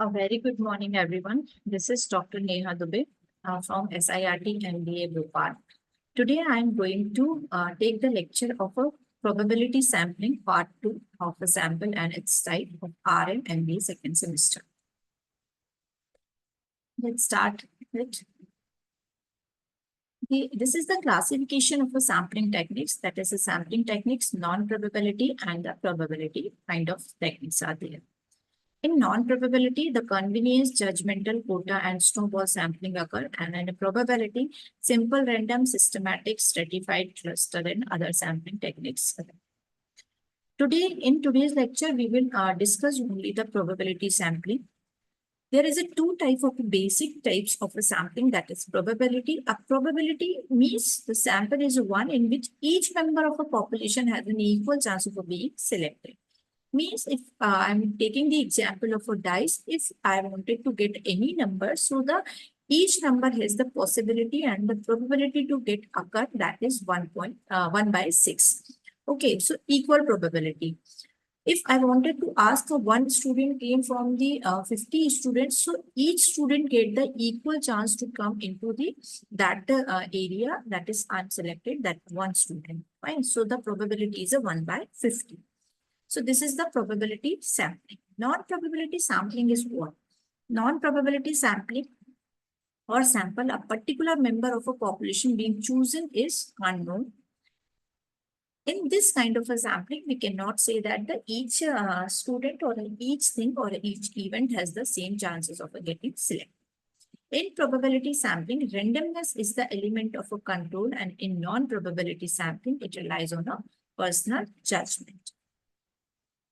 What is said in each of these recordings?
A very good morning, everyone. This is Dr. Neha Dubey from SIRT MBA Bhopal. Today, I am going to take the lecture of a probability sampling part 2 of a sample and its type of RM MBA second semester. Let's start with this is the classification of a sampling techniques. That is, a sampling techniques, non-probability and the probability kind of techniques are there. In non-probability, the convenience, judgmental, quota, and snowball sampling occur, and in a probability, simple, random, systematic, stratified, cluster, and other sampling techniques. Today, in today's lecture, we will discuss only the probability sampling. There is a two type of basic types of a sampling, that is probability. A probability means the sample is one in which each member of a population has an equal chance of being selected. Means if I'm taking the example of a dice, if I wanted to get any number, so the each number has the possibility and the probability to get occur, that is 1/6. Okay, so equal probability. If I wanted to ask one student came from the 50 students, so each student get the equal chance to come into the area that is unselected, that one student. Fine. So the probability is a 1/50. So this is the probability sampling. Non-probability sampling is what? Non-probability sampling or sample a particular member of a population being chosen is unknown. In this kind of a sampling, we cannot say that each student or each thing or each event has the same chances of getting selected. In probability sampling, randomness is the element of a control, and in non-probability sampling, it relies on a personal judgment.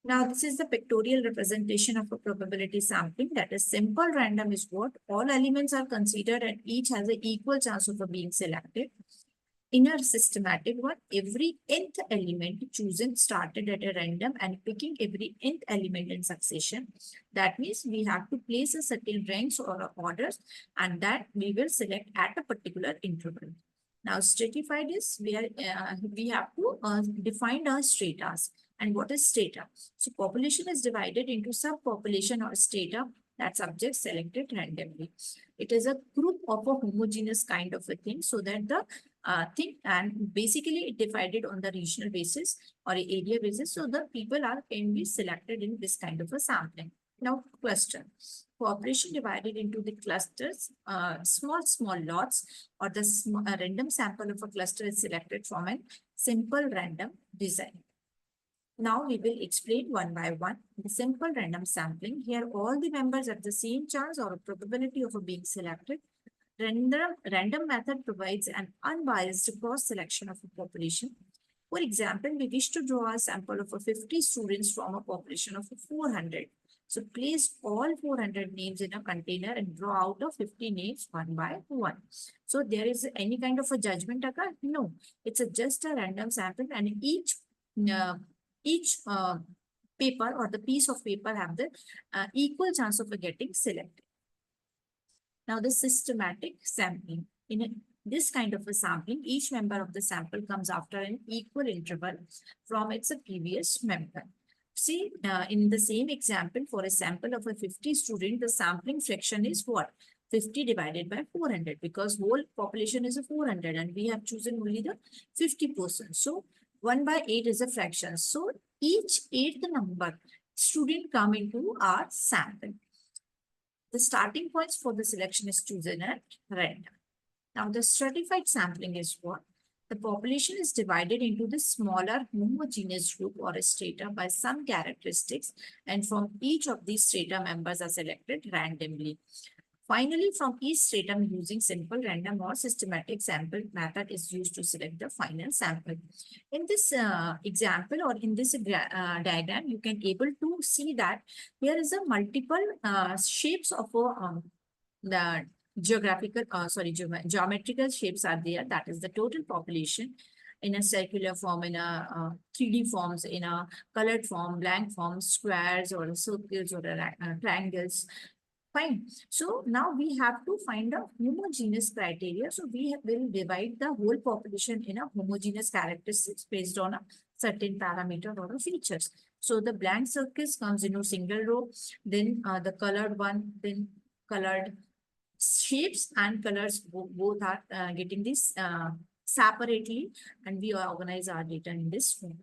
Now, this is the pictorial representation of a probability sampling. That is, simple random is what? All elements are considered and each has an equal chance of being selected. In a systematic one, every nth element chosen started at a random and picking every nth element in succession. That means we have to place a certain ranks or orders, and that we will select at a particular interval. Now, stratified is where we have to define our stratas. And what is strata? So population is divided into subpopulation or strata, that subjects selected randomly. It is a group of a homogeneous kind of a thing, so that the thing, and basically it divided on the regional basis or area basis, so the people can be selected in this kind of a sampling. Now, question. Population divided into the clusters, small lots, or the random sample of a cluster is selected from a simple random design. Now we will explain one by one the simple random sampling. Here all the members have the same chance or probability of being selected. Random method provides an unbiased cross-selection of a population. For example, we wish to draw a sample of 50 students from a population of 400. So place all 400 names in a container and draw out of 50 names one by one. So there is any kind of a judgment occur? No, it's just a random sample, and each paper or the piece of paper have the equal chance of getting selected. Now, the systematic sampling. In this kind of a sampling, each member of the sample comes after an equal interval from its previous member. See, in the same example, for a sample of a 50 student, the sampling fraction is what? 50 divided by 400, because whole population is a 400 and we have chosen only the 50%. So 1/8 is a fraction. So each eighth number student come into our sample. The starting points for the selection is chosen at random. Now, the stratified sampling is what? The population is divided into the smaller homogeneous group or a strata by some characteristics, and from each of these strata members are selected randomly. Finally, from each stratum, using simple random or systematic sample method is used to select the final sample. In this example or in this diagram, you can able to see that there is a multiple shapes of the geometrical shapes are there. That is the total population in a circular form, in a 3D forms, in a colored form, blank form, squares or circles or triangles. Fine. So now we have to find a homogeneous criteria. So we will divide the whole population in a homogeneous characteristics based on a certain parameter or a features. So the blank circles comes in a single row, then the colored one, then colored shapes and colors both are getting this separately, and we organize our data in this form.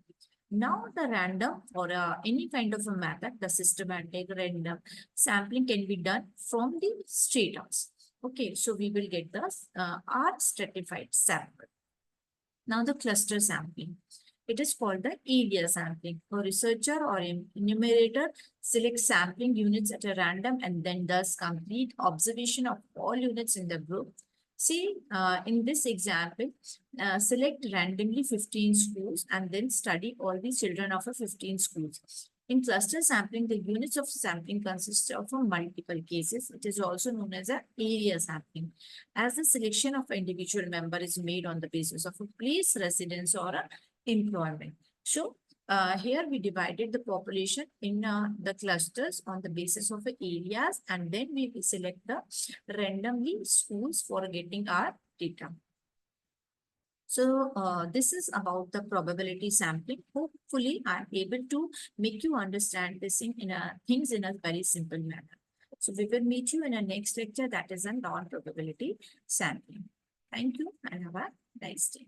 Now the random or any kind of a method, the systematic random sampling can be done from the stratas. Okay, so we will get the R stratified sample. Now the cluster sampling. It is called the area sampling. A researcher or enumerator selects sampling units at a random and then does complete observation of all units in the group. See, in this example, select randomly 15 schools and then study all the children of a 15 schools. In cluster sampling, the units of sampling consist of multiple cases. It is also known as an area sampling, as the selection of an individual member is made on the basis of a place, residence, or a employment. So here we divided the population in the clusters on the basis of the areas, and then we select the randomly schools for getting our data. So this is about the probability sampling. Hopefully, I'm able to make you understand this things in a very simple manner. So we will meet you in a next lecture, that is a non-probability sampling. Thank you and have a nice day.